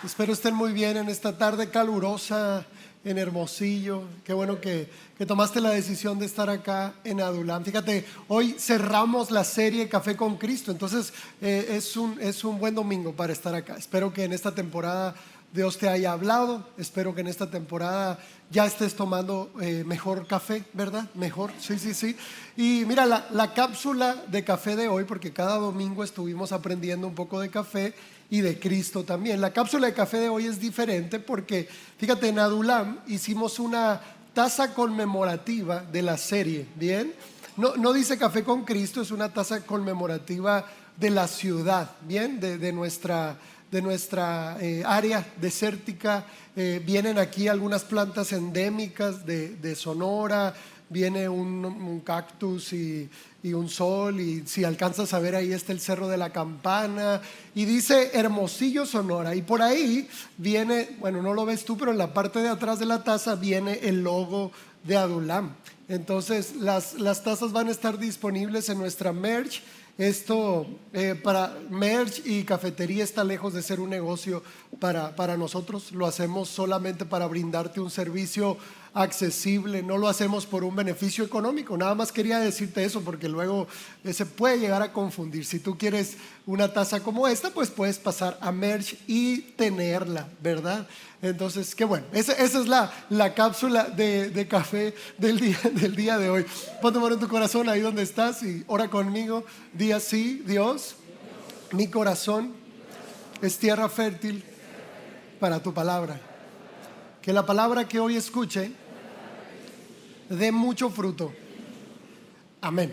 Espero estén muy bien en esta tarde calurosa en Hermosillo. Qué bueno que tomaste la decisión de estar acá en Adulam. Fíjate, hoy cerramos la serie Café con Cristo, entonces es un buen domingo para estar acá. Espero que en esta temporada Dios te haya hablado. Espero que en esta temporada ya estés tomando mejor café, ¿verdad? Mejor, sí. Y mira, la cápsula de café de hoy, porque cada domingo estuvimos aprendiendo un poco de café y de Cristo también. La cápsula de café de hoy es diferente porque, fíjate, en Adulam hicimos una taza conmemorativa de la serie, ¿bien? No dice Café con Cristo, es una taza conmemorativa de la ciudad, ¿bien? De nuestra área desértica. Vienen aquí algunas plantas endémicas de Sonora. Viene un cactus y un sol, y si alcanzas a ver ahí está el Cerro de la Campana, y dice Hermosillo, Sonora, y por ahí viene, bueno, no lo ves tú, pero en la parte de atrás de la taza viene el logo de Adulam. Entonces las tazas van a estar disponibles en nuestra merch. Esto para merch y cafetería está lejos de ser un negocio para nosotros. Lo hacemos solamente para brindarte un servicio accesible, no lo hacemos por un beneficio económico. Nada más quería decirte eso porque luego se puede llegar a confundir. Si tú quieres una taza como esta, pues puedes pasar a merch y tenerla, ¿verdad? Entonces, qué bueno, esa es la cápsula de café del día de hoy. Pon tu mano en tu corazón ahí donde estás y ora conmigo. Di así: Dios, mi corazón es tierra fértil para tu palabra. Que la palabra que hoy escuche dé mucho fruto. Amén.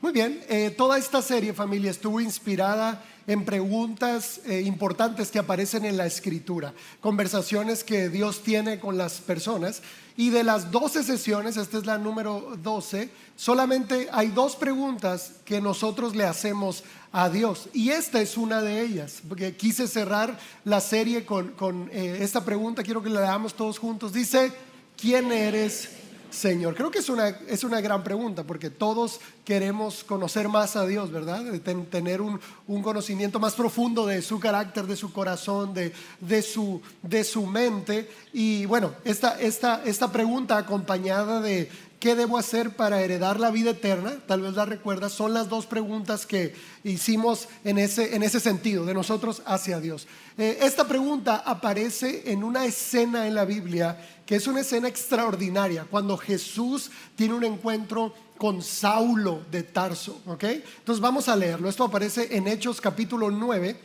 Muy bien, toda esta serie, familia, estuvo inspirada en preguntas importantes que aparecen en la Escritura, conversaciones que Dios tiene con las personas. Y de las 12 sesiones, esta es la número 12, solamente hay 2 preguntas que nosotros le hacemos a Dios, y esta es una de ellas, porque quise cerrar la serie con esta pregunta. Quiero que la leamos todos juntos. Dice: ¿quién eres, Señor? Creo que es una gran pregunta, porque todos queremos conocer más a Dios, ¿verdad? Tener un conocimiento más profundo de su carácter, de su corazón, de su mente. Y bueno, esta pregunta, acompañada de ¿qué debo hacer para heredar la vida eterna?, tal vez la recuerdas, son las 2 preguntas que hicimos en ese sentido, de nosotros hacia Dios. Esta pregunta aparece en una escena en la Biblia que es una escena extraordinaria, cuando Jesús tiene un encuentro con Saulo de Tarso, ¿ok? Entonces vamos a leerlo. Esto aparece en Hechos capítulo 9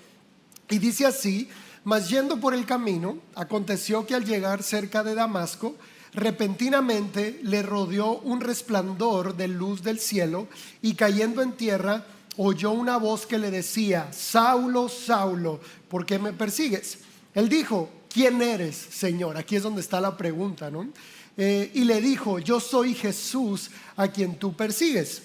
y dice así: mas yendo por el camino, aconteció que al llegar cerca de Damasco, repentinamente le rodeó un resplandor de luz del cielo, y cayendo en tierra oyó una voz que le decía: Saulo, Saulo, ¿por qué me persigues? Él dijo: ¿quién eres, Señor? Aquí es donde está la pregunta, ¿no? Y le dijo: yo soy Jesús a quien tú persigues.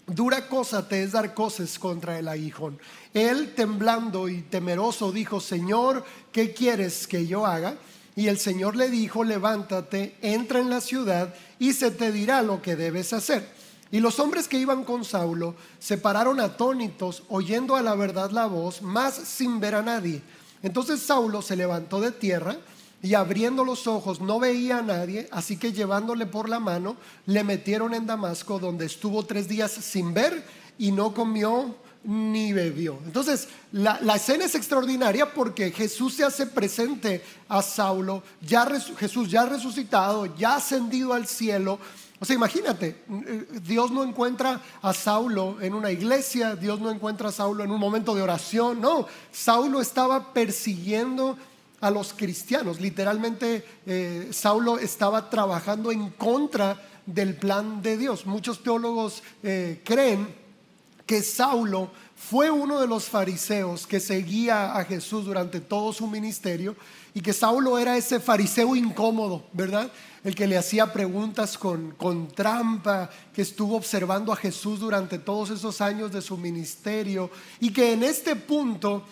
Dura cosa te es dar coces contra el aguijón. Él, temblando y temeroso, dijo: Señor, ¿qué quieres que yo haga? Y el Señor le dijo: levántate, entra en la ciudad y se te dirá lo que debes hacer. Y los hombres que iban con Saulo se pararon atónitos, oyendo a la verdad la voz, mas sin ver a nadie. Entonces Saulo se levantó de tierra y, abriendo los ojos, no veía a nadie. Así que, llevándole por la mano, le metieron en Damasco, donde estuvo 3 días sin ver, y no comió ni bebió. Entonces la escena es extraordinaria porque Jesús se hace presente a Saulo, Jesús ya resucitado, ya ascendido al cielo. O sea, imagínate, Dios no encuentra a Saulo en una iglesia, Dios no encuentra a Saulo en un momento de oración. No, Saulo estaba persiguiendo a los cristianos. Literalmente, Saulo estaba trabajando en contra del plan de Dios. Muchos teólogos creen que Saulo fue uno de los fariseos que seguía a Jesús durante todo su ministerio, y que Saulo era ese fariseo incómodo, ¿verdad? El que le hacía preguntas con trampa, que estuvo observando a Jesús durante todos esos años de su ministerio, y que en este punto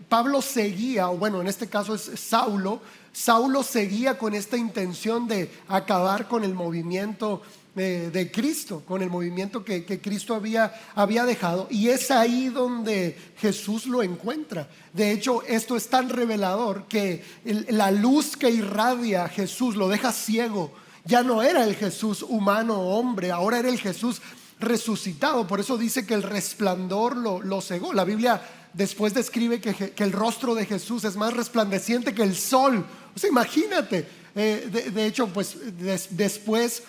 Pablo seguía, o bueno, en este caso es Saulo seguía con esta intención de acabar con el movimiento de Cristo, con el movimiento que Cristo había dejado. Y es ahí donde Jesús lo encuentra. De hecho, esto es tan revelador que la luz que irradia a Jesús lo deja ciego. Ya no era el Jesús humano o hombre, ahora era el Jesús resucitado. Por eso dice que el resplandor lo cegó. La Biblia después describe que el rostro de Jesús es más resplandeciente que el sol. O sea, imagínate. De hecho, pues después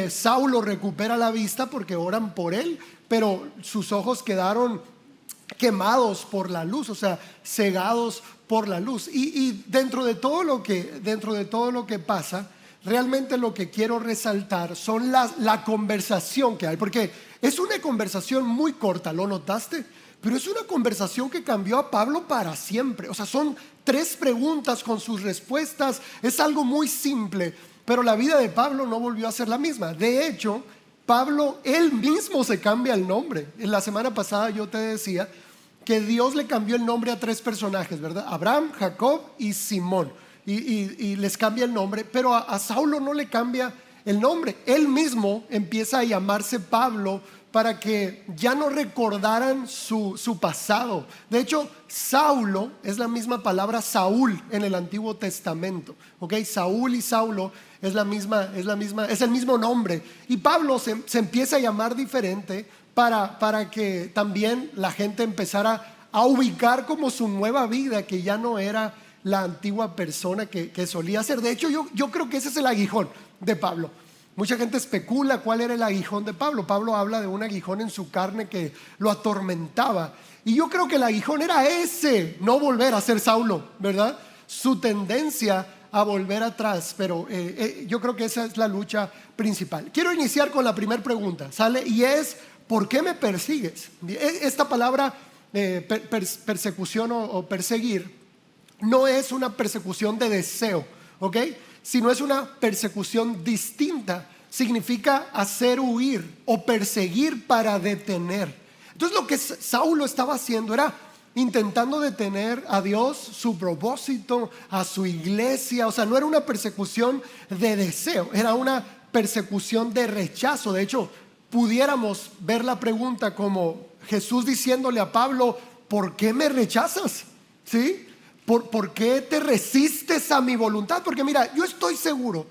Saulo recupera la vista porque oran por él, pero sus ojos quedaron quemados por la luz, o sea, cegados por la luz. Y dentro de todo lo que pasa, realmente lo que quiero resaltar son la conversación que hay, porque es una conversación muy corta, ¿lo notaste? Pero es una conversación que cambió a Pablo para siempre. O sea, son 3 preguntas con sus respuestas. Es algo muy simple, pero la vida de Pablo no volvió a ser la misma. De hecho, Pablo él mismo se cambia el nombre. En la semana pasada yo te decía que Dios le cambió el nombre a 3 personajes, ¿verdad? Abraham, Jacob y Simón. Y les cambia el nombre, pero a Saulo no le cambia el nombre. Él mismo empieza a llamarse Pablo para que ya no recordaran su pasado. De hecho, Saulo es la misma palabra Saúl en el Antiguo Testamento. ¿Okay? Saúl y Saulo es el mismo nombre. Y Pablo se empieza a llamar diferente para que también la gente empezara a ubicar como su nueva vida, que ya no era la antigua persona que solía ser. De hecho, yo creo que ese es el aguijón de Pablo. Mucha gente especula cuál era el aguijón de Pablo. Pablo habla de un aguijón en su carne que lo atormentaba. Y yo creo que el aguijón era ese, no volver a ser Saulo, ¿verdad? Su tendencia a volver atrás, pero yo creo que esa es la lucha principal. Quiero iniciar con la primera pregunta, ¿sale? Y es, ¿por qué me persigues? Esta palabra persecución o perseguir no es una persecución de deseo, ¿ok? Sino es una persecución distinta. Significa hacer huir o perseguir para detener. Entonces lo que Saulo estaba haciendo era intentando detener a Dios, su propósito, a su iglesia. O sea, no era una persecución de deseo, era una persecución de rechazo. De hecho, pudiéramos ver la pregunta como Jesús diciéndole a Pablo, ¿por qué me rechazas? ¿Sí? ¿Por qué te resistes a mi voluntad? Porque mira, yo estoy seguro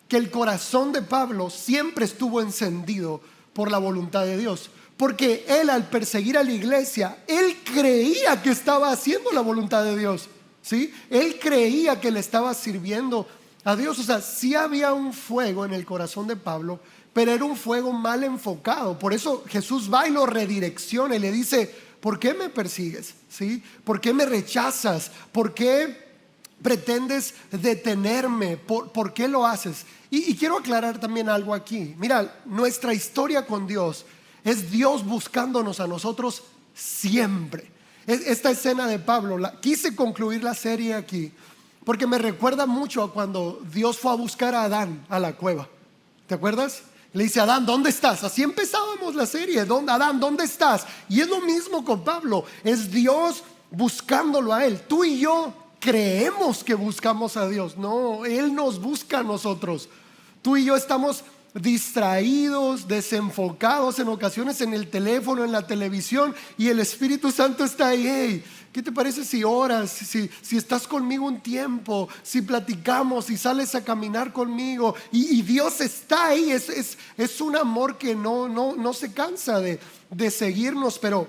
que el corazón de Pablo siempre estuvo encendido por la voluntad de Dios. Porque él, al perseguir a la iglesia, él creía que estaba haciendo la voluntad de Dios, ¿sí? Él creía que le estaba sirviendo a Dios. O sea, sí había un fuego en el corazón de Pablo, pero era un fuego mal enfocado. Por eso Jesús va y lo redirecciona y le dice, ¿por qué me persigues? ¿Sí? ¿Por qué me rechazas? ¿Por qué pretendes detenerme? ¿Por qué lo haces? Y quiero aclarar también algo aquí. Mira, nuestra historia con Dios es Dios buscándonos a nosotros siempre. Esta escena de Pablo, quise concluir la serie aquí porque me recuerda mucho a cuando Dios fue a buscar a Adán a la cueva. ¿Te acuerdas? Le dice, Adán, ¿dónde estás? Así empezábamos la serie. Adán, ¿dónde estás? Y es lo mismo con Pablo. Es Dios buscándolo a él. Tú y yo creemos que buscamos a Dios. No, Él nos busca a nosotros. Tú y yo estamos distraídos, desenfocados en ocasiones en el teléfono, en la televisión, y el Espíritu Santo está ahí. Hey, ¿qué te parece si oras? Si estás conmigo un tiempo, si platicamos, si sales a caminar conmigo, y Dios está ahí. Es un amor que no se cansa de seguirnos, pero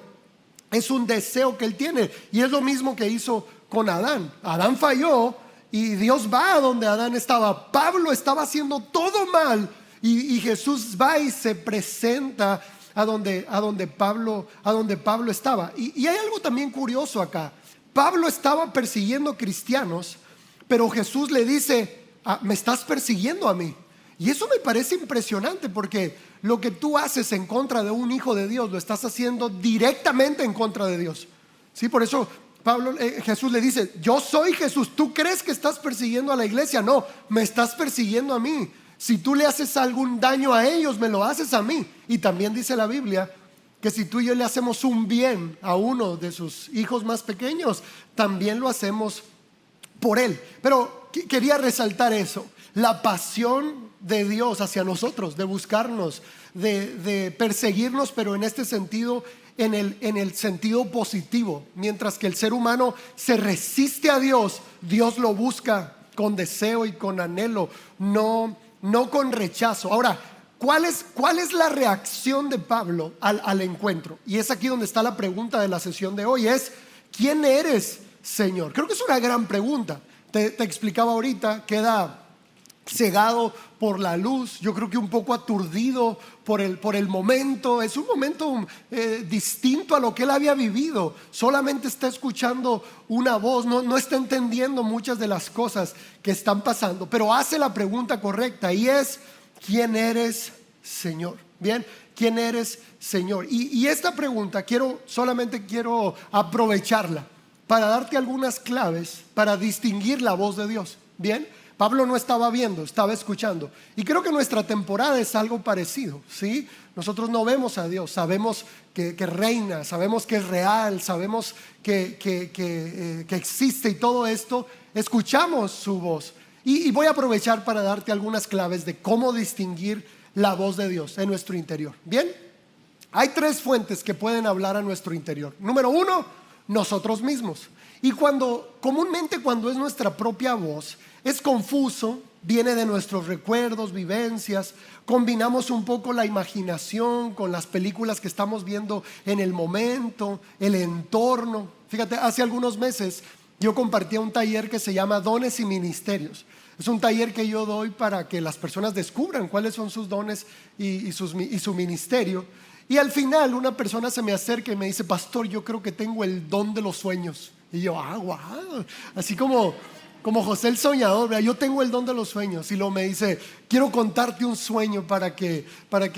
es un deseo que Él tiene. Y es lo mismo que hizo con Adán. Adán falló y Dios va a donde Adán estaba. Pablo estaba haciendo todo mal, y Jesús va y se presenta a donde Pablo estaba. Y hay algo también curioso acá. Pablo estaba persiguiendo cristianos, pero Jesús le dice, me estás persiguiendo a mí. Y eso me parece impresionante, porque lo que tú haces en contra de un hijo de Dios lo estás haciendo directamente en contra de Dios. ¿Sí? Por eso Jesús le dice, yo soy Jesús. ¿Tú crees que estás persiguiendo a la iglesia? No, me estás persiguiendo a mí. Si tú le haces algún daño a ellos, me lo haces a mí. Y también dice la Biblia que si tú y yo le hacemos un bien a uno de sus hijos más pequeños, también lo hacemos por él. Pero quería resaltar eso. la pasión de Dios hacia nosotros, de buscarnos, de perseguirnos, pero en este sentido, en el sentido positivo. Mientras que el ser humano se resiste a Dios, Dios lo busca con deseo y con anhelo, no con rechazo. Ahora, ¿cuál es la reacción de Pablo al encuentro? Y es aquí donde está la pregunta de la sesión de hoy, es: ¿quién eres, Señor? Creo que es una gran pregunta. Te explicaba ahorita, queda cegado por la luz, yo creo que un poco aturdido por el momento. Es un momento distinto a lo que él había vivido. Solamente está escuchando una voz, no está entendiendo muchas de las cosas que están pasando, pero hace la pregunta correcta, y es: ¿quién eres, Señor? Bien, ¿quién eres, Señor? Y esta pregunta solamente quiero aprovecharla para darte algunas claves para distinguir la voz de Dios. Bien, Pablo no estaba viendo, estaba escuchando. Y creo que nuestra temporada es algo parecido, ¿sí? Nosotros no vemos a Dios, sabemos que reina, sabemos que es real, sabemos que existe y todo esto. Escuchamos su voz. Y voy a aprovechar para darte algunas claves de cómo distinguir la voz de Dios en nuestro interior. Bien, hay 3 fuentes que pueden hablar a nuestro interior. Número 1, nosotros mismos. Y comúnmente cuando es nuestra propia voz, es confuso, viene de nuestros recuerdos, vivencias. Combinamos un poco la imaginación con las películas que estamos viendo en el momento, el entorno. Fíjate, hace algunos meses yo compartía un taller que se llama Dones y Ministerios. Es un taller que yo doy para que las personas descubran cuáles son sus dones y su ministerio. Y al final una persona se me acerca y me dice: pastor, yo creo que tengo el don de los sueños. Y yo, wow, así como José el soñador, ¿verdad? Yo tengo el don de los sueños. Y luego me dice: quiero contarte un sueño para que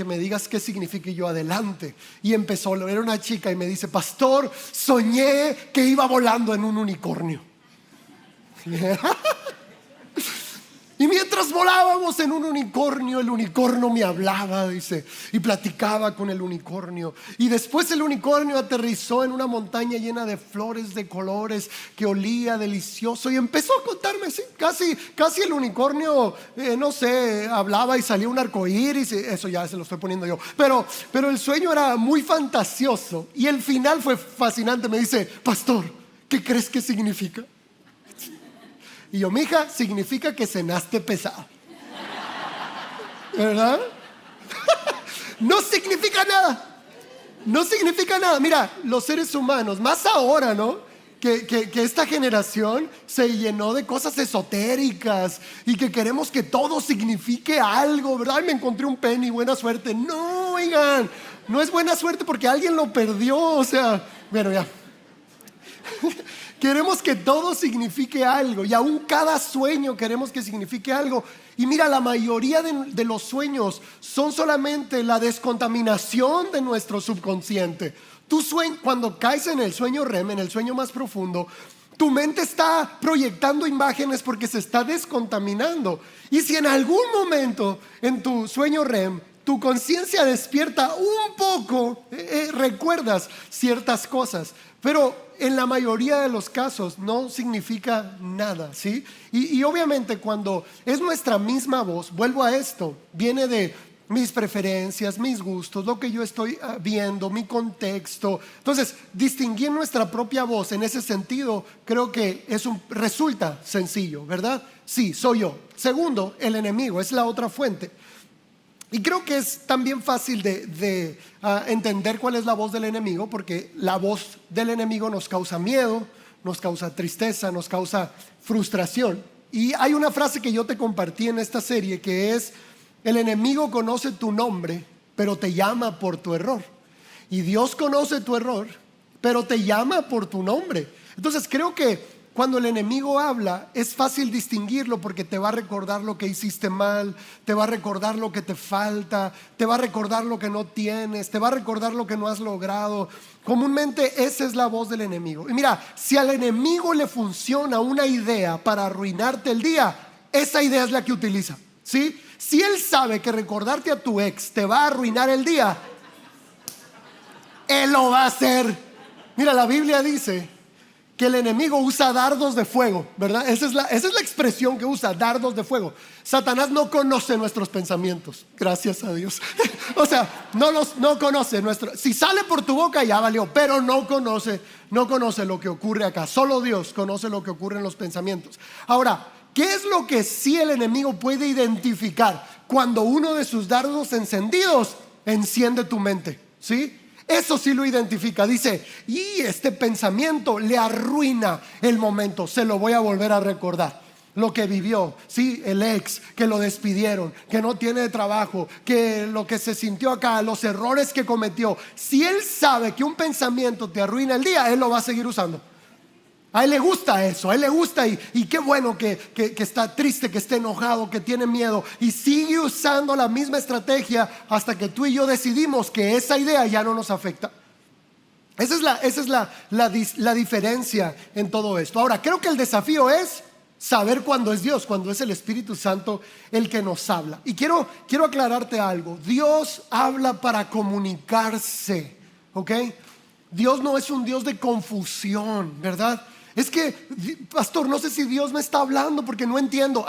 me digas qué significa. Y yo, adelante. Y empezó, era una chica y me dice: pastor, soñé que iba volando en un unicornio. Y mientras volábamos en un unicornio, el unicornio me hablaba, dice, y platicaba con el unicornio. Y después el unicornio aterrizó en una montaña llena de flores de colores que olía delicioso. Y empezó a contarme, sí, casi el unicornio, no sé, hablaba y salía un arcoíris. Eso ya se lo estoy poniendo yo. Pero el sueño era muy fantasioso. Y el final fue fascinante. Me dice: pastor, ¿qué crees que significa? Y yo: mija, significa que cenaste pesado. ¿Verdad? No significa nada. No significa nada. Mira, los seres humanos, más ahora, ¿no? Que esta generación se llenó de cosas esotéricas y que queremos que todo signifique algo, ¿verdad? Ay, me encontré un penny, buena suerte. No, oigan, no es buena suerte porque alguien lo perdió. O sea, bueno, ya. Queremos que todo signifique algo, y aún cada sueño queremos que signifique algo. Y mira, la mayoría de los sueños son solamente la descontaminación de nuestro subconsciente. Cuando caes en el sueño REM, en el sueño más profundo, tu mente está proyectando imágenes porque se está descontaminando. Y si en algún momento en tu sueño REM tu conciencia despierta un poco, recuerdas ciertas cosas, pero en la mayoría de los casos no significa nada, ¿sí? Y obviamente cuando es nuestra misma voz, vuelvo a esto, viene de mis preferencias, mis gustos, lo que yo estoy viendo, mi contexto. Entonces, distinguir nuestra propia voz en ese sentido creo que resulta sencillo, ¿verdad? Sí, soy yo. Segundo, el enemigo es la otra fuente. Y creo que es también fácil de entender cuál es la voz del enemigo, porque la voz del enemigo nos causa miedo, nos causa tristeza, nos causa frustración. Y hay una frase que yo te compartí en esta serie que es: el enemigo conoce tu nombre, pero te llama por tu error. Y Dios conoce tu error, pero te llama por tu nombre. Entonces creo que cuando el enemigo habla, es fácil distinguirlo porque te va a recordar lo que hiciste mal, te va a recordar lo que te falta, te va a recordar lo que no tienes, te va a recordar lo que no has logrado. Comúnmente esa es la voz del enemigo. Y mira, si al enemigo le funciona una idea para arruinarte el día, esa idea es la que utiliza, ¿sí? Si él sabe que recordarte a tu ex te va a arruinar el día, él lo va a hacer. Mira, la Biblia dice que el enemigo usa dardos de fuego, ¿verdad? Esa es la expresión que usa, dardos de fuego. Satanás no conoce nuestros pensamientos, gracias a Dios. O sea, no conoce si sale por tu boca ya valió, pero no conoce lo que ocurre acá. Solo Dios conoce lo que ocurre en los pensamientos. Ahora, ¿qué es lo que sí el enemigo puede identificar cuando uno de sus dardos encendidos enciende tu mente? ¿Sí? Eso sí lo identifica. Dice, y este pensamiento le arruina el momento. Se lo voy a volver a recordar. Lo que vivió, sí, el ex, que lo despidieron, que no tiene trabajo, que lo que se sintió acá, los errores que cometió. Si él sabe que un pensamiento te arruina el día, él lo va a seguir usando. A él le gusta eso, a él le gusta y qué bueno que está triste, que esté enojado, que tiene miedo y sigue usando la misma estrategia hasta que tú y yo decidimos que esa idea ya no nos afecta. Esa es la diferencia en todo esto. Ahora, creo que el desafío es saber cuándo es Dios, cuando es el Espíritu Santo el que nos habla. Y quiero aclararte algo. Dios habla para comunicarse, ¿ok? Dios no es un Dios de confusión, ¿verdad? Es que, pastor, no sé si Dios me está hablando porque no entiendo.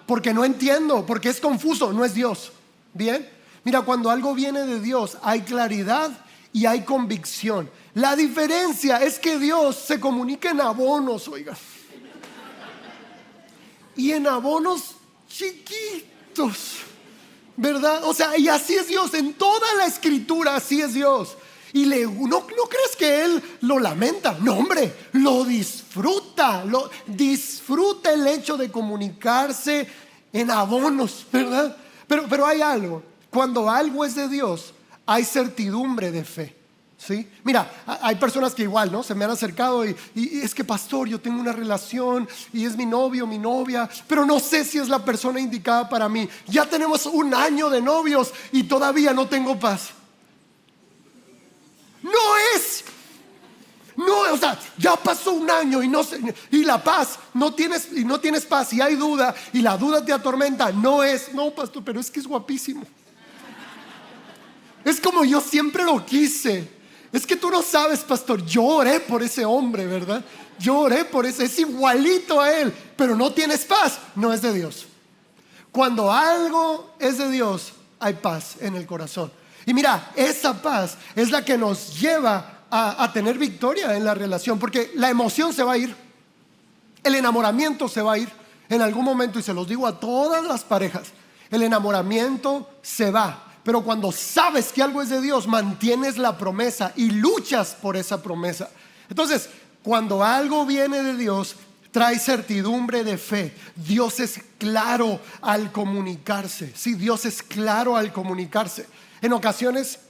Porque no entiendo, porque es confuso, no es Dios. Bien, mira, cuando algo viene de Dios hay claridad y hay convicción. La diferencia es que Dios se comunica en abonos, oiga. Y en abonos chiquitos, ¿verdad? O sea, y así es Dios, en toda la escritura así es Dios. Y no crees que Él lo lamenta, no hombre, lo disfruta el hecho de comunicarse en abonos, ¿verdad? Pero hay algo, cuando algo es de Dios, hay certidumbre de fe, ¿sí? Mira, hay personas que igual, ¿no? Se me han acercado y es que pastor, yo tengo una relación y es mi novio, mi novia, pero no sé si es la persona indicada para mí. Ya tenemos 1 año de novios y todavía no tengo paz. No, o sea, ya pasó 1 año y la paz, no tienes paz y hay duda y la duda te atormenta. No, pastor, pero es que es guapísimo. Es como yo siempre lo quise. Es que tú no sabes, pastor, yo oré por ese hombre, ¿verdad? Yo oré por ese, es igualito a él, pero no tienes paz, no es de Dios. Cuando algo es de Dios, hay paz en el corazón. Y mira, esa paz es la que nos lleva a tener victoria en la relación, porque la emoción se va a ir, el enamoramiento se va a ir en algún momento, y se los digo a todas las parejas, el enamoramiento se va, pero cuando sabes que algo es de Dios, mantienes la promesa y luchas por esa promesa. Entonces, cuando algo viene de Dios, trae certidumbre de fe. Dios es claro al comunicarse. Sí, Dios es claro al comunicarse. En ocasiones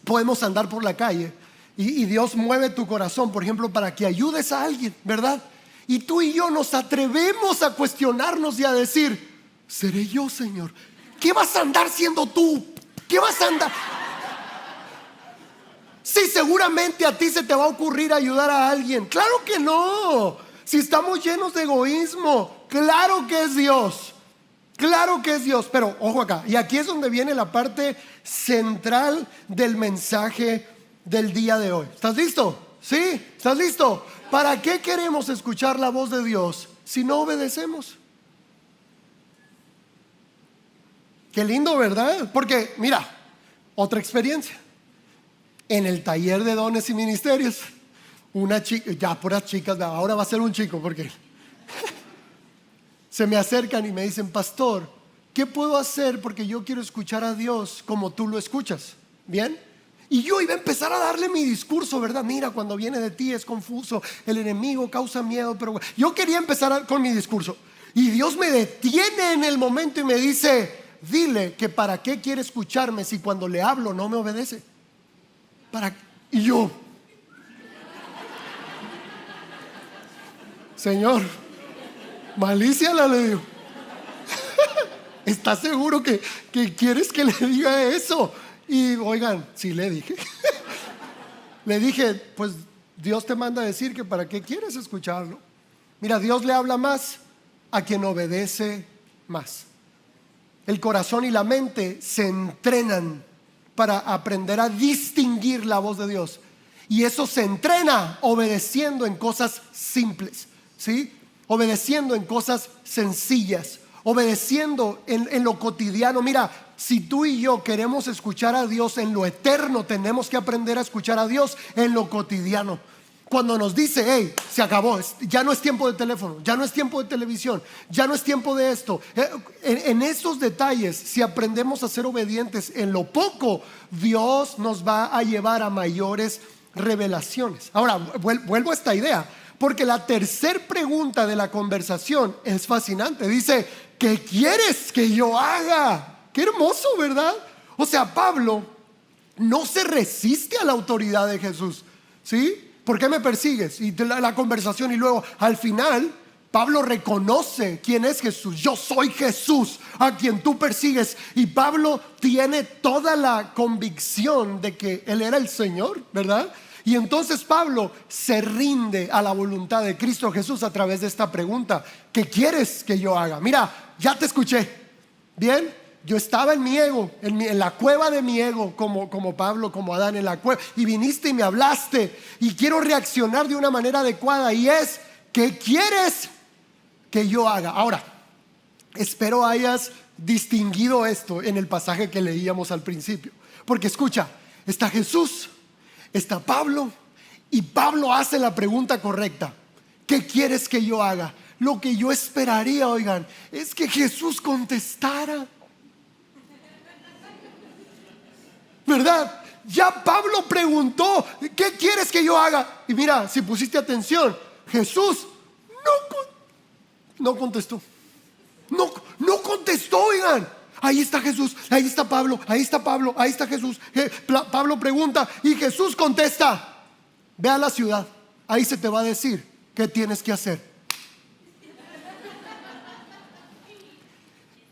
podemos andar por la calle y Dios mueve tu corazón, por ejemplo, para que ayudes a alguien, ¿verdad? Y tú y yo nos atrevemos a cuestionarnos y a decir, ¿seré yo, Señor? ¿Qué vas a andar siendo tú? ¿Qué vas a andar? Sí, seguramente a ti se te va a ocurrir ayudar a alguien. Claro que no. Si estamos llenos de egoísmo, claro que es Dios. Claro que es Dios, pero ojo acá, y aquí es donde viene la parte central del mensaje del día de hoy. ¿Estás listo? ¿Sí? ¿Estás listo? ¿Para qué queremos escuchar la voz de Dios si no obedecemos? Qué lindo, ¿verdad? Porque mira, otra experiencia. En el taller de dones y ministerios, una chica, ya puras chicas, ahora va a ser un chico porque se me acercan y me dicen, pastor, ¿qué puedo hacer? Porque yo quiero escuchar a Dios como tú lo escuchas. ¿Bien? Y yo iba a empezar a darle mi discurso, ¿verdad? Mira, cuando viene de ti es confuso, el enemigo causa miedo, pero yo quería empezar con mi discurso. Y Dios me detiene en el momento y me dice, dile que para qué quiere escucharme si cuando le hablo no me obedece. Y yo, Señor, malicia la le digo. ¿Estás seguro que quieres que le diga eso? Y oigan, sí le dije. Le dije, pues Dios te manda a decir que para qué quieres escucharlo. Mira, Dios le habla más a quien obedece más. El corazón y la mente se entrenan para aprender a distinguir la voz de Dios. Y eso se entrena obedeciendo en cosas simples, ¿sí? Obedeciendo en cosas sencillas, obedeciendo en lo cotidiano. Mira, si tú y yo queremos escuchar a Dios en lo eterno, tenemos que aprender a escuchar a Dios en lo cotidiano. Cuando nos dice, hey, se acabó, ya no es tiempo de teléfono, ya no es tiempo de televisión, ya no es tiempo de esto. En esos detalles, si aprendemos a ser obedientes en lo poco, Dios nos va a llevar a mayores revelaciones. Ahora, vuelvo a esta idea, porque la tercer pregunta de la conversación es fascinante. Dice, ¿qué quieres que yo haga? Qué hermoso, ¿verdad? O sea, Pablo no se resiste a la autoridad de Jesús, ¿sí? ¿Por qué me persigues? Y la conversación, y luego al final Pablo reconoce quién es Jesús. Yo soy Jesús a quien tú persigues. Y Pablo tiene toda la convicción de que él era el Señor, ¿verdad? Y entonces Pablo se rinde a la voluntad de Cristo Jesús a través de esta pregunta: ¿qué quieres que yo haga? Mira, ya te escuché, bien. Yo estaba en mi ego, en la cueva de mi ego, como Pablo, como Adán en la cueva, y viniste y me hablaste, y quiero reaccionar de una manera adecuada, y es, ¿qué quieres que yo haga? Ahora, espero hayas distinguido esto en el pasaje que leíamos al principio, porque escucha, está Jesús, está Pablo, y Pablo hace la pregunta correcta: ¿qué quieres que yo haga? Lo que yo esperaría, oigan, es que Jesús contestara, ¿verdad? Ya Pablo preguntó, ¿qué quieres que yo haga? Y mira, si pusiste atención, Jesús no contestó. No contestó, oigan. Ahí está Jesús, ahí está Pablo, ahí está Pablo, ahí está Jesús. Pablo pregunta y Jesús contesta: ve a la ciudad, ahí se te va a decir qué tienes que hacer.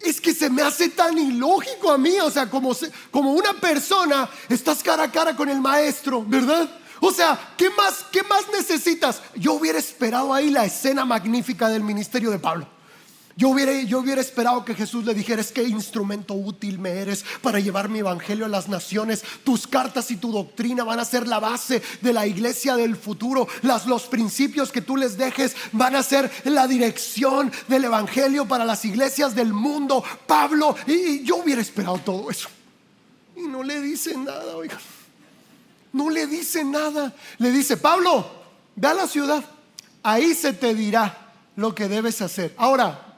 Es que se me hace tan ilógico a mí, o sea, como una persona, estás cara a cara con el maestro, ¿verdad? O sea, ¿qué más necesitas? Yo hubiera esperado ahí la escena magnífica del ministerio de Pablo. Yo hubiera esperado que Jesús le dijera: es que instrumento útil me eres para llevar mi evangelio a las naciones. Tus cartas y tu doctrina van a ser la base de la iglesia del futuro. Los principios que tú les dejes van a ser la dirección del evangelio para las iglesias del mundo. Pablo, y yo hubiera esperado todo eso. Y no le dice nada, oigan. No le dice nada. Le dice: Pablo, ve a la ciudad, ahí se te dirá lo que debes hacer. Ahora,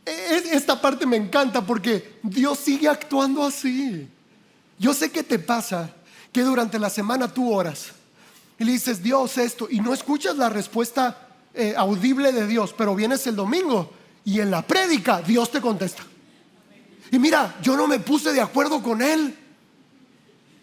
esta parte me encanta porque Dios sigue actuando así. Yo sé que te pasa que durante la semana tú oras y le dices: Dios, esto, y no escuchas la respuesta audible de Dios, pero vienes el domingo y en la prédica Dios te contesta. Y mira, yo no me puse de acuerdo con él.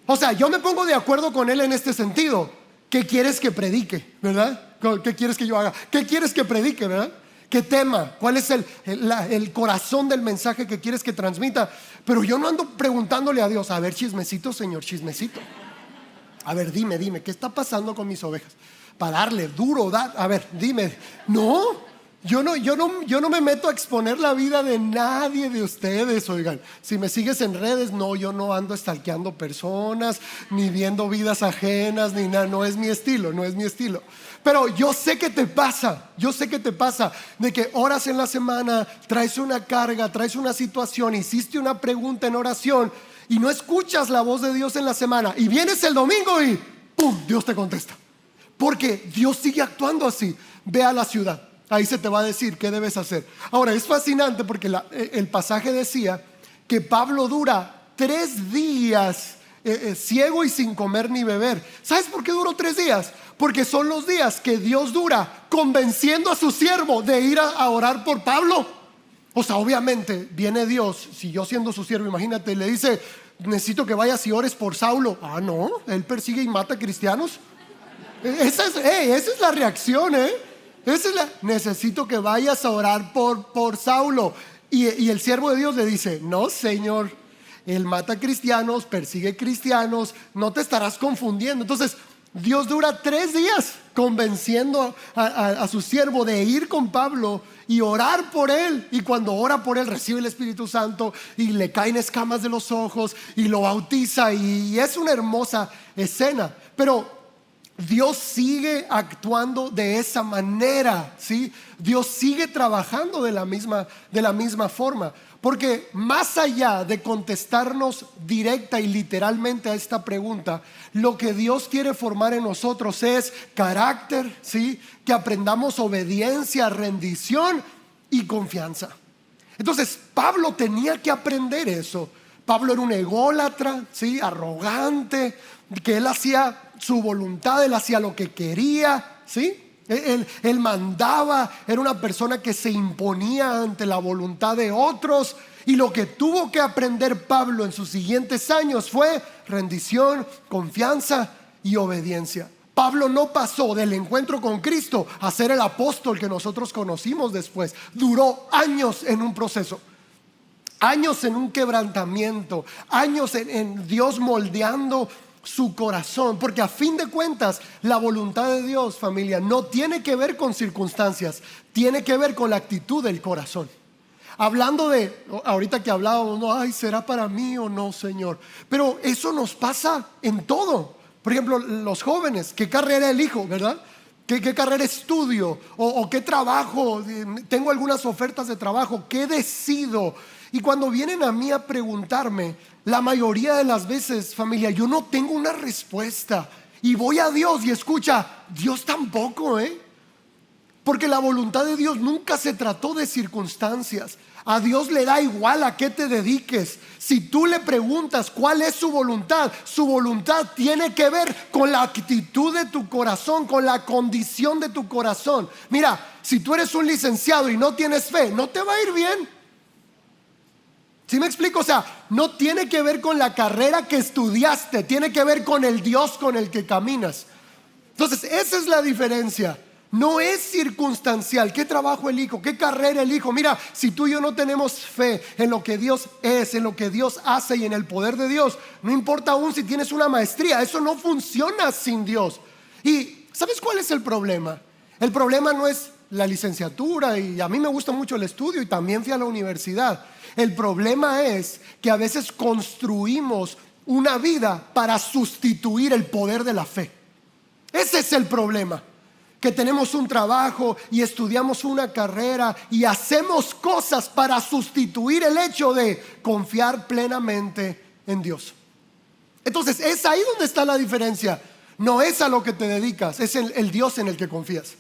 O sea, yo me pongo de acuerdo con él en este sentido: ¿qué quieres que predique? ¿Verdad? ¿Qué quieres que yo haga? ¿Qué quieres que predique? ¿Verdad? ¿Qué tema? ¿Cuál es el corazón del mensaje que quieres que transmita? Pero yo no ando preguntándole a Dios: a ver, chismecito, Señor, chismecito. A ver, dime, ¿qué está pasando con mis ovejas? Para darle duro, a ver, dime. No, yo no me meto a exponer la vida de nadie de ustedes, oigan. Si me sigues en redes, no, yo no ando stalkeando personas, ni viendo vidas ajenas, ni nada. No es mi estilo. Pero yo sé que te pasa de que oras en la semana, traes una carga, traes una situación, hiciste una pregunta en oración y no escuchas la voz de Dios en la semana, y vienes el domingo y ¡pum!, Dios te contesta. Porque Dios sigue actuando así. Ve a la ciudad, ahí se te va a decir qué debes hacer. Ahora, es fascinante porque el pasaje decía que Pablo dura 3 días ciego y sin comer ni beber. ¿Sabes por qué duró 3 días? Porque son los días que Dios dura convenciendo a su siervo de ir a orar por Pablo. O sea, obviamente viene Dios, si yo siendo su siervo, imagínate, le dice: necesito que vayas y ores por Saulo. Ah, no, él persigue y mata cristianos. Esa es la reacción, necesito que vayas a orar por Saulo. Y el siervo de Dios le dice: no, Señor, él mata cristianos, persigue cristianos, no te estarás confundiendo. Entonces Dios dura 3 días convenciendo a su siervo de ir con Pablo y orar por él. Y cuando ora por él, recibe el Espíritu Santo y le caen escamas de los ojos y lo bautiza. Y es una hermosa escena. Pero Dios sigue actuando de esa manera, ¿sí? Dios sigue trabajando de la misma forma. Porque más allá de contestarnos directa y literalmente a esta pregunta, lo que Dios quiere formar en nosotros es carácter, ¿sí? Que aprendamos obediencia, rendición y confianza. Entonces, Pablo tenía que aprender eso. Pablo era un ególatra, ¿sí? Arrogante, que él hacía su voluntad, él hacía lo que quería, ¿sí? Él mandaba, era una persona que se imponía ante la voluntad de otros. Y lo que tuvo que aprender Pablo en sus siguientes años fue rendición, confianza y obediencia. Pablo no pasó del encuentro con Cristo a ser el apóstol que nosotros conocimos después. Duró años en un proceso, años en un quebrantamiento, años en Dios moldeando su corazón, porque a fin de cuentas la voluntad de Dios, familia, no tiene que ver con circunstancias, tiene que ver con la actitud del corazón. Hablando de, ahorita que hablábamos, no, ay, ¿será para mí o no, Señor? Pero eso nos pasa en todo. Por ejemplo, los jóvenes, ¿qué carrera elijo, verdad? ¿Qué carrera estudio? ¿O qué trabajo? Tengo algunas ofertas de trabajo, ¿qué decido? Y cuando vienen a mí a preguntarme, la mayoría de las veces, familia, yo no tengo una respuesta. Y voy a Dios y escucha, Dios tampoco, porque la voluntad de Dios nunca se trató de circunstancias. A Dios le da igual a qué te dediques. Si tú le preguntas cuál es su voluntad tiene que ver con la actitud de tu corazón, con la condición de tu corazón. Mira, si tú eres un licenciado y no tienes fe, no te va a ir bien. ¿Sí me explico? O sea, no tiene que ver con la carrera que estudiaste, tiene que ver con el Dios con el que caminas. Entonces, esa es la diferencia. No es circunstancial. ¿Qué trabajo elijo? ¿Qué carrera elijo? Mira, si tú y yo no tenemos fe en lo que Dios es, en lo que Dios hace y en el poder de Dios, no importa aún si tienes una maestría, eso no funciona sin Dios. Y ¿sabes cuál es el problema? El problema no es la licenciatura, y a mí me gusta mucho el estudio y también fui a la universidad. El problema es que a veces construimos una vida para sustituir el poder de la fe. Ese es el problema. Que tenemos un trabajo y estudiamos una carrera y hacemos cosas para sustituir el hecho de confiar plenamente en Dios. Entonces es ahí donde está la diferencia. No es a lo que te dedicas, es el Dios en el que confías,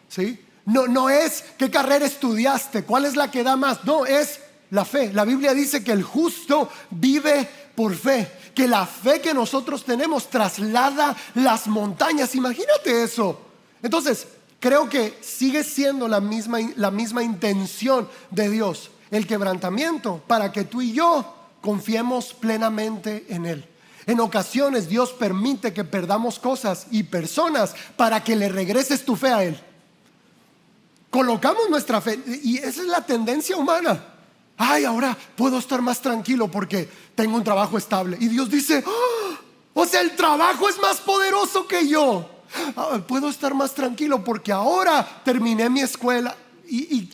¿sí? No es qué carrera estudiaste, cuál es la que da más. No, es la fe. La Biblia dice que el justo vive por fe, que la fe que nosotros tenemos traslada las montañas. Imagínate eso. Entonces, creo que sigue siendo la misma intención de Dios, el quebrantamiento, para que tú y yo confiemos plenamente en Él. En ocasiones Dios permite que perdamos cosas y personas para que le regreses tu fe a Él. Colocamos nuestra fe, y esa es la tendencia humana. Ay, ahora puedo estar más tranquilo porque tengo un trabajo estable. Y Dios dice, ¡oh! O sea, el trabajo es más poderoso que yo. Puedo estar más tranquilo porque ahora terminé mi escuela. Y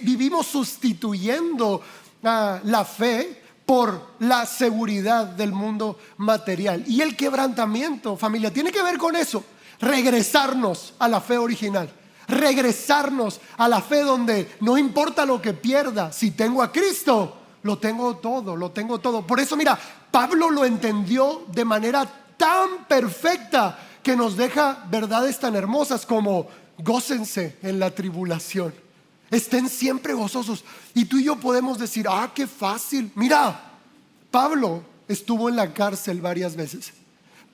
vivimos sustituyendo la fe por la seguridad del mundo material. Y el quebrantamiento, familia, tiene que ver con eso. Regresarnos a la fe original. Regresarnos a la fe donde no importa lo que pierda, si tengo a Cristo, lo tengo todo. Por eso, mira, Pablo lo entendió de manera tan perfecta que nos deja verdades tan hermosas como: gócense en la tribulación, estén siempre gozosos. Y tú y yo podemos decir: ah, qué fácil. Mira, Pablo estuvo en la cárcel varias veces.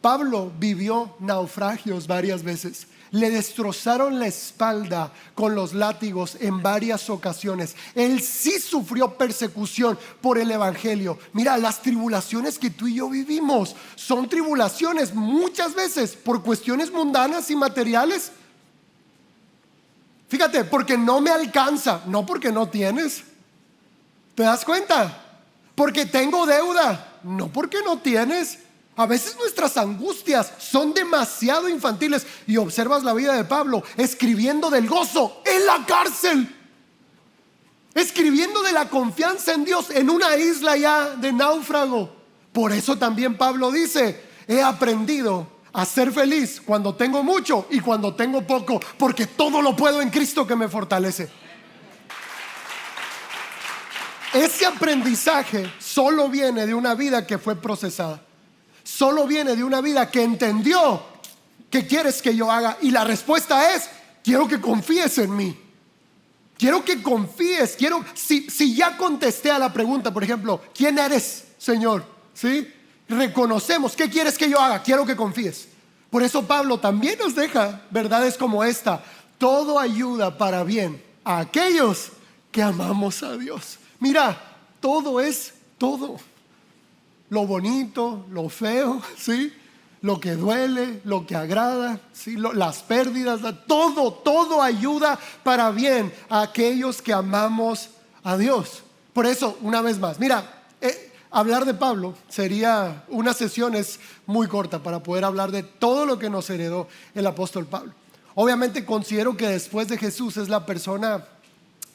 Pablo vivió naufragios varias veces. Le destrozaron la espalda con los látigos en varias ocasiones. Él sí sufrió persecución por el evangelio. Mira, las tribulaciones que tú y yo vivimos son tribulaciones muchas veces por cuestiones mundanas y materiales. Fíjate, porque no me alcanza, no porque no tienes. ¿Te das cuenta? Porque tengo deuda, no porque no tienes. A veces nuestras angustias son demasiado infantiles. Y observas la vida de Pablo escribiendo del gozo en la cárcel, escribiendo de la confianza en Dios en una isla ya de náufrago. Por eso también Pablo dice: he aprendido a ser feliz cuando tengo mucho y cuando tengo poco, porque todo lo puedo en Cristo que me fortalece. Ese aprendizaje solo viene de una vida que fue procesada. Solo viene de una vida que entendió qué quieres que yo haga. Y la respuesta es: quiero que confíes en mí. Quiero que confíes. Si ya contesté a la pregunta, por ejemplo, ¿quién eres, Señor? ¿Sí? Reconocemos, ¿qué quieres que yo haga? Quiero que confíes. Por eso Pablo también nos deja verdades como esta: todo ayuda para bien a aquellos que amamos a Dios. Mira, todo es todo. Lo bonito, lo feo, ¿sí? Lo que duele, lo que agrada, ¿sí? Las pérdidas, todo ayuda para bien a aquellos que amamos a Dios. Por eso, una vez más, mira, hablar de Pablo sería una sesión es muy corta para poder hablar de todo lo que nos heredó el apóstol Pablo. Obviamente considero que después de Jesús es la persona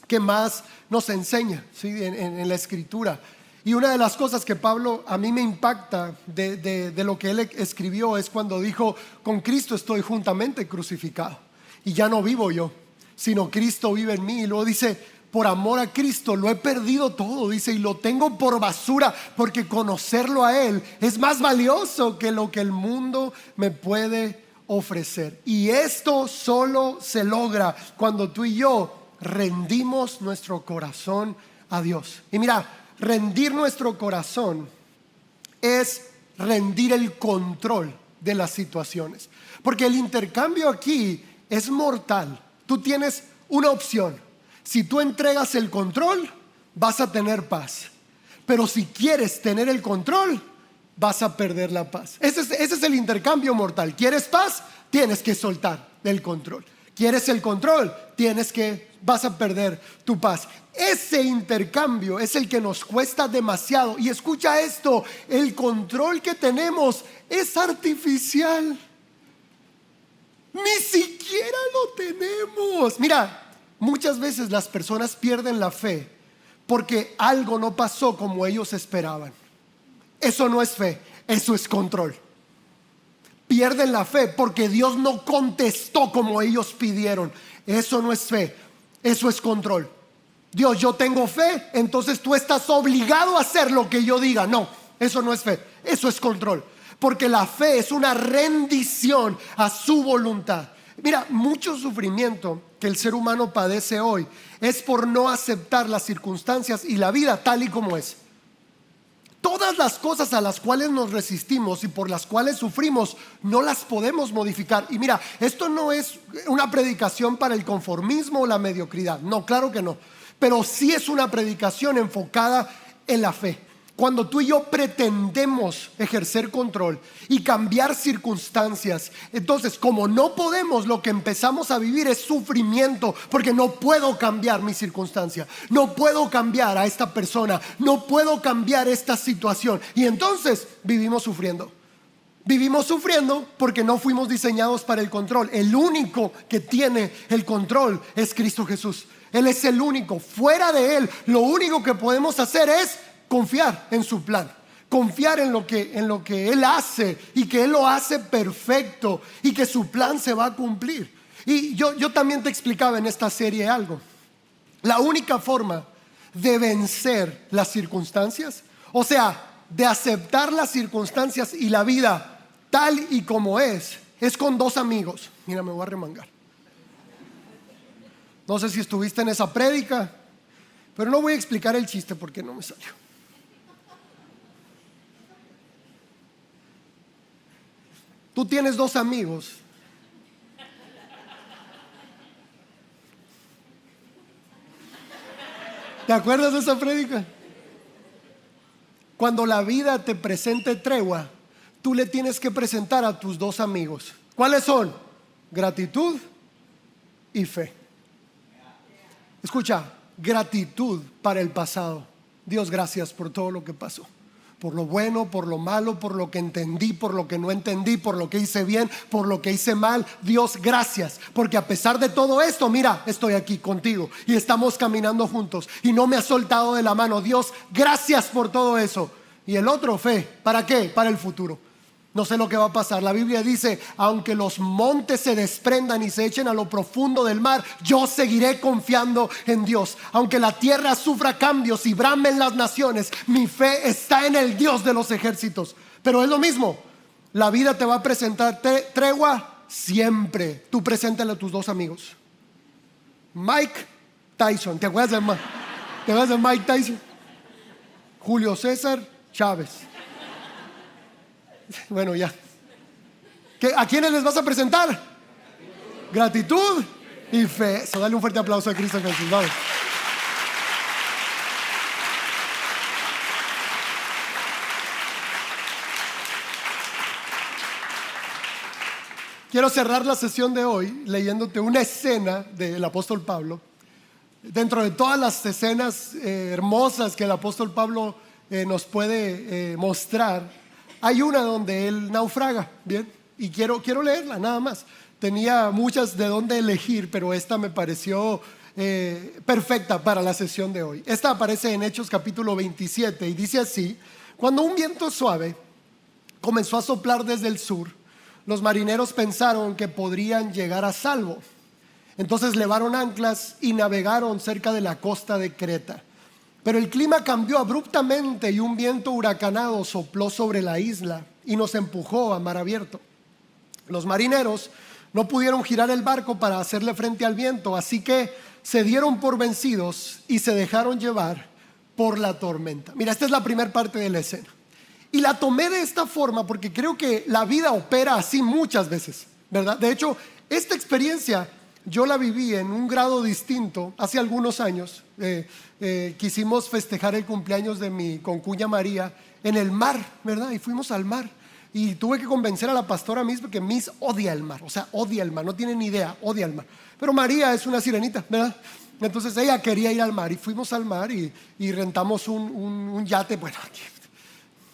que más nos enseña, ¿sí? en la escritura. Y una de las cosas que Pablo a mí me impacta de lo que él escribió es cuando dijo: con Cristo estoy juntamente crucificado y ya no vivo yo, sino Cristo vive en mí. Y luego dice: por amor a Cristo lo he perdido todo, dice, y lo tengo por basura, porque conocerlo a Él es más valioso que lo que el mundo me puede ofrecer. Y esto solo se logra cuando tú y yo rendimos nuestro corazón a Dios. Y mira, rendir nuestro corazón es rendir el control de las situaciones, porque el intercambio aquí es mortal. Tú tienes una opción: si tú entregas el control, vas a tener paz, pero si quieres tener el control, vas a perder la paz. Ese es el intercambio mortal. ¿Quieres paz? Tienes que soltar el control. ¿Quieres el control? Vas a perder tu paz. Ese intercambio es el que nos cuesta demasiado. Y escucha esto: el control que tenemos es artificial. Ni siquiera lo tenemos. Mira, muchas veces las personas pierden la fe porque algo no pasó como ellos esperaban. Eso no es fe, eso es control. Pierden la fe porque Dios no contestó como ellos pidieron. Eso no es fe, eso es control. Dios, yo tengo fe, entonces tú estás obligado a hacer lo que yo diga. No, eso no es fe, eso es control. Porque la fe es una rendición a su voluntad. Mira, mucho sufrimiento que el ser humano padece hoy es por no aceptar las circunstancias y la vida tal y como es. Todas las cosas a las cuales nos resistimos y por las cuales sufrimos no las podemos modificar. Y mira, esto no es una predicación para el conformismo o la mediocridad. No, claro que no. Pero sí es una predicación enfocada en la fe. Cuando tú y yo pretendemos ejercer control y cambiar circunstancias, entonces como no podemos, lo que empezamos a vivir es sufrimiento, porque no puedo cambiar mi circunstancia, no puedo cambiar a esta persona, no puedo cambiar esta situación, y entonces vivimos sufriendo. Vivimos sufriendo porque no fuimos diseñados para el control. El único que tiene el control es Cristo Jesús. Él es el único. Fuera de Él, lo único que podemos hacer es confiar en su plan, confiar en lo que Él hace, y que Él lo hace perfecto y que su plan se va a cumplir. Y yo también te explicaba en esta serie algo: la única forma de vencer las circunstancias, o sea, de aceptar las circunstancias y la vida tal y como es con dos amigos. Mira, me voy a remangar. No sé si estuviste en esa prédica, pero no voy a explicar el chiste porque no me salió. Tú tienes dos amigos. ¿Te acuerdas de esa prédica? Cuando la vida te presente tregua, tú le tienes que presentar a tus dos amigos. ¿Cuáles son? Gratitud y fe. Escucha, gratitud para el pasado. Dios, gracias por todo lo que pasó. Por lo bueno, por lo malo, por lo que entendí, por lo que no entendí, por lo que hice bien, por lo que hice mal. Dios, gracias, porque a pesar de todo esto, mira, estoy aquí contigo y estamos caminando juntos y no me has soltado de la mano. Dios, gracias por todo eso. Y el otro, fe, ¿para qué? Para el futuro. No sé lo que va a pasar. La Biblia dice, aunque los montes se desprendan y se echen a lo profundo del mar, yo seguiré confiando en Dios. Aunque la tierra sufra cambios y bramen las naciones, mi fe está en el Dios de los ejércitos. Pero es lo mismo, la vida te va a presentar tregua siempre. Tú preséntale a tus dos amigos. Mike Tyson, ¿te acuerdas de Mike Tyson? Julio César Chávez. Bueno, ya. ¿A quiénes les vas a presentar? Gratitud y fe. Eso, dale un fuerte aplauso a Cristo Jesús. Vamos. Quiero cerrar la sesión de hoy leyéndote una escena del apóstol Pablo. Dentro de todas las escenas hermosas que el apóstol Pablo nos puede mostrar, hay una donde él naufraga, ¿bien? Y quiero leerla nada más. Tenía muchas de dónde elegir, pero esta me pareció perfecta para la sesión de hoy. Esta aparece en Hechos capítulo 27 y dice así: cuando un viento suave comenzó a soplar desde el sur, los marineros pensaron que podrían llegar a salvo. Entonces levaron anclas y navegaron cerca de la costa de Creta. Pero el clima cambió abruptamente y un viento huracanado sopló sobre la isla y nos empujó a mar abierto. Los marineros no pudieron girar el barco para hacerle frente al viento, así que se dieron por vencidos y se dejaron llevar por la tormenta. Mira, esta es la primera parte de la escena. Y la tomé de esta forma porque creo que la vida opera así muchas veces, ¿verdad? De hecho, esta experiencia yo la viví en un grado distinto hace algunos años. Quisimos festejar el cumpleaños de mi concuña María en el mar, ¿verdad? Y fuimos al mar. Y tuve que convencer a la pastora Miss porque Miss odia el mar. O sea, odia el mar, no tiene ni idea, odia el mar. Pero María es una sirenita, ¿verdad? Entonces ella quería ir al mar y fuimos al mar y rentamos un yate. Bueno,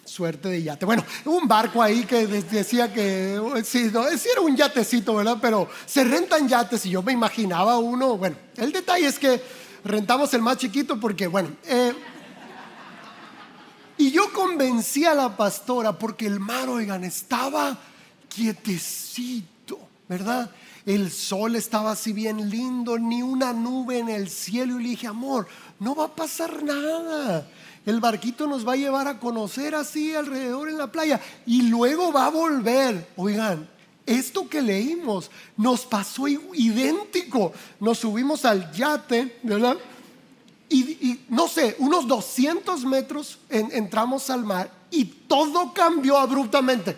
suerte de yate. Bueno, un barco ahí que decía que sí era un yatecito, ¿verdad? Pero se rentan yates y yo me imaginaba uno. Bueno, el detalle es que rentamos el más chiquito porque, bueno, y yo convencí a la pastora porque el mar, oigan, estaba quietecito, ¿verdad? El sol estaba así bien lindo, ni una nube en el cielo. Y le dije, amor, no va a pasar nada. El barquito nos va a llevar a conocer así alrededor en la playa y luego va a volver. Oigan, esto que leímos nos pasó idéntico. Nos subimos al yate, ¿verdad? Y no sé, unos 200 metros entramos al mar y todo cambió abruptamente.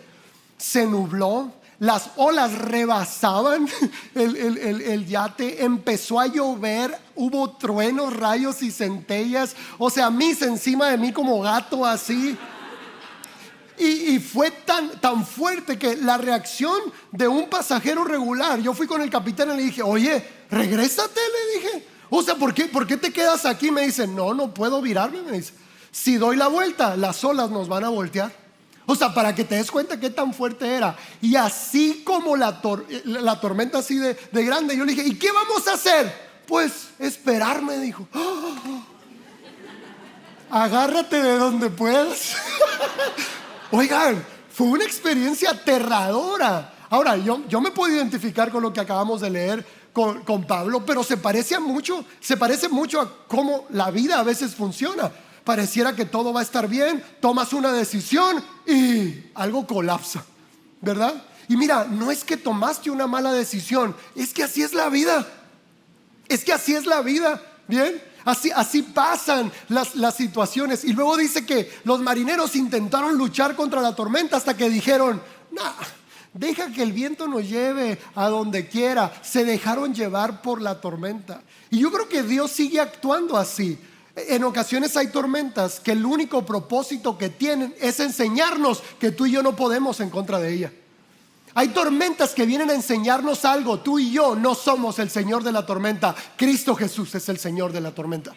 Se nubló, las olas rebasaban el yate, empezó a llover, hubo truenos, rayos y centellas. O sea, Miss encima de mí como gato así. Y fue tan fuerte que la reacción de un pasajero regular, yo fui con el capitán y le dije, oye, regrésate, le dije. O sea, ¿por qué te quedas aquí? Me dice, no puedo virarme, me dice. Si doy la vuelta, las olas nos van a voltear. O sea, para que te des cuenta qué tan fuerte era. Y así como la tormenta así de grande, yo le dije, ¿y qué vamos a hacer? Pues esperar, me dijo. Agárrate de donde puedas. Oigan, fue una experiencia aterradora. Ahora, yo me puedo identificar con lo que acabamos de leer con Pablo, pero se parece mucho a cómo la vida a veces funciona. Pareciera que todo va a estar bien, tomas una decisión y algo colapsa, ¿verdad? Y mira, no es que tomaste una mala decisión, es que así es la vida. Es que así es la vida, ¿bien? Así pasan las situaciones. Y luego dice que los marineros intentaron luchar contra la tormenta hasta que dijeron, deja que el viento nos lleve a donde quiera. Se dejaron llevar por la tormenta. Y yo creo que Dios sigue actuando así. En ocasiones hay tormentas que el único propósito que tienen es enseñarnos que tú y yo no podemos en contra de ella. Hay tormentas que vienen a enseñarnos algo. Tú y yo no somos el Señor de la tormenta. Cristo Jesús es el Señor de la tormenta.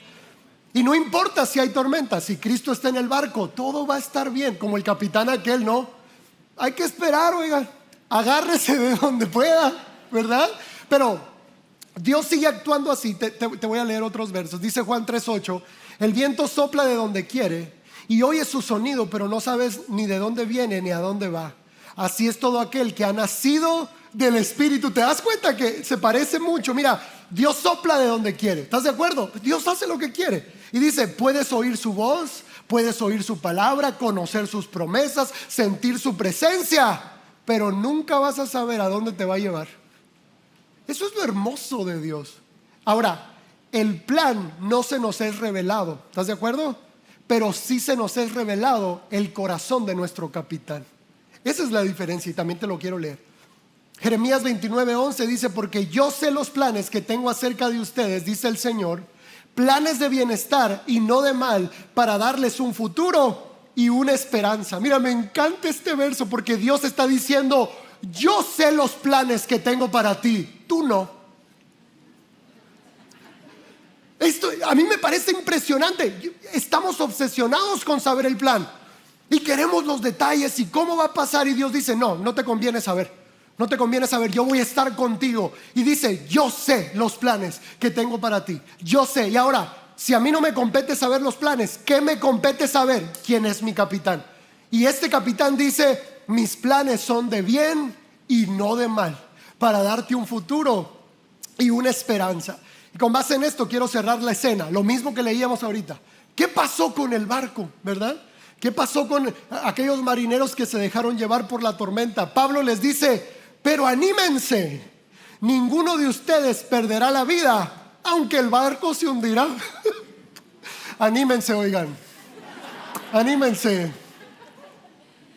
Y no importa si hay tormentas, si Cristo está en el barco, todo va a estar bien. Como el capitán aquel, ¿no? Hay que esperar, oigan. Agárrese de donde pueda, ¿verdad? Pero Dios sigue actuando así. Te voy a leer otros versos. Dice Juan 3:8: el viento sopla de donde quiere y oyes su sonido, pero no sabes ni de dónde viene ni a dónde va. así es todo aquel que ha nacido del Espíritu. ¿Te das cuenta que se parece mucho? Mira, Dios sopla de donde quiere. ¿Estás de acuerdo? Dios hace lo que quiere. Y dice, puedes oír su voz, puedes oír su palabra, conocer sus promesas, sentir su presencia, pero nunca vas a saber a dónde te va a llevar. Eso es lo hermoso de Dios. Ahora, el plan no se nos es revelado, ¿estás de acuerdo? Pero sí se nos es revelado el corazón de nuestro capitán. Esa es la diferencia y también te lo quiero leer. Jeremías 29:11 dice, porque yo sé los planes que tengo acerca de ustedes, dice el Señor, planes de bienestar y no de mal, para darles un futuro y una esperanza. Mira, me encanta este verso porque Dios está diciendo, yo sé los planes que tengo para ti, tú no. Esto a mí me parece impresionante. Estamos obsesionados con saber el plan y queremos los detalles y cómo va a pasar, y Dios dice, no te conviene saber. No te conviene saber, yo voy a estar contigo. Y dice, yo sé los planes que tengo para ti. Yo sé. Y ahora, si a mí no me compete saber los planes, ¿qué me compete saber? ¿Quién es mi capitán? Y este capitán dice, mis planes son de bien y no de mal, para darte un futuro y una esperanza. Y con base en esto quiero cerrar la escena, lo mismo que leíamos ahorita. ¿Qué pasó con el barco, verdad? ¿Qué pasó con aquellos marineros que se dejaron llevar por la tormenta? Pablo les dice, pero anímense, ninguno de ustedes perderá la vida, aunque el barco se hundirá. Anímense, oigan, anímense.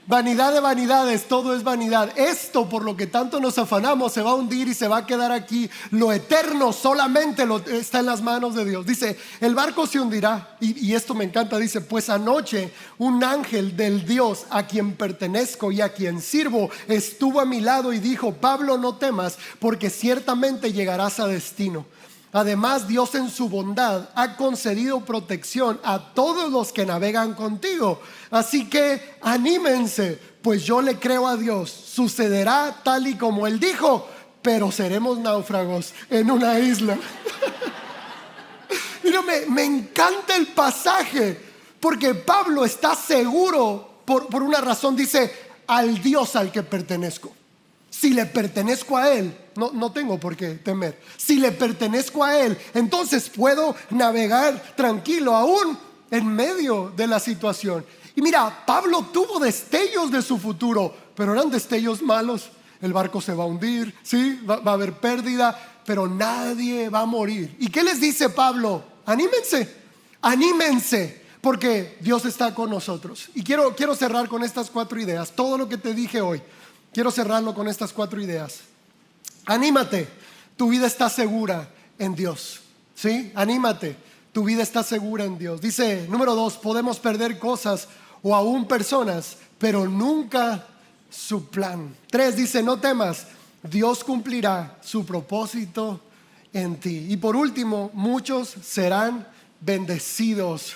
Vanidad de vanidades, todo es vanidad. Esto por lo que tanto nos afanamos se va a hundir y se va a quedar aquí. Lo eterno solamente está en las manos de Dios. Dice, el barco se hundirá. Y esto me encanta, dice, pues anoche un ángel del Dios a quien pertenezco y a quien sirvo estuvo a mi lado y dijo, Pablo, no temas, porque ciertamente llegarás a destino. Además, Dios en su bondad ha concedido protección a todos los que navegan contigo. Así que anímense, pues yo le creo a Dios. Sucederá tal y como Él dijo, pero seremos náufragos en una isla. Mira, me encanta el pasaje, porque Pablo está seguro por una razón. Dice, al Dios al que pertenezco. Si le pertenezco a Él, no tengo por qué temer. Si le pertenezco a Él, entonces puedo navegar tranquilo aún en medio de la situación. Y mira, Pablo tuvo destellos de su futuro, pero eran destellos malos. El barco se va a hundir, ¿sí? Va a haber pérdida, pero nadie va a morir. ¿Y qué les dice Pablo? Anímense, anímense, porque Dios está con nosotros. Y quiero cerrar con estas 4 ideas. Todo lo que te dije hoy, quiero cerrarlo con estas 4 ideas. Anímate, tu vida está segura en Dios, ¿sí? Anímate, tu vida está segura en Dios. Dice, número 2, podemos perder cosas o aún personas, pero nunca su plan. 3, dice, no temas, Dios cumplirá su propósito en ti. Y por último, muchos serán bendecidos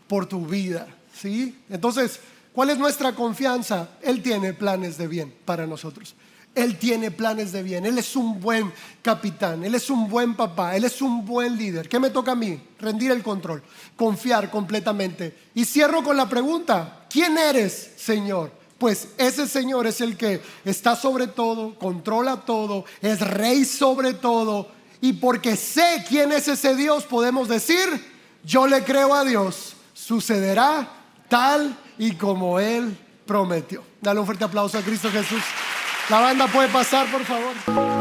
por tu vida, ¿sí? Entonces, ¿cuál es nuestra confianza? Él tiene planes de bien para nosotros. Él tiene planes de bien. Él es un buen capitán. Él es un buen papá. Él es un buen líder. ¿Qué me toca a mí? Rendir el control. Confiar completamente. Y cierro con la pregunta, ¿quién eres, Señor? Pues ese Señor es el que está sobre todo, controla todo, es rey sobre todo. Y porque sé quién es ese Dios, podemos decir, yo le creo a Dios. Sucederá tal y como Él prometió. Dale un fuerte aplauso a Cristo Jesús. La banda puede pasar, por favor.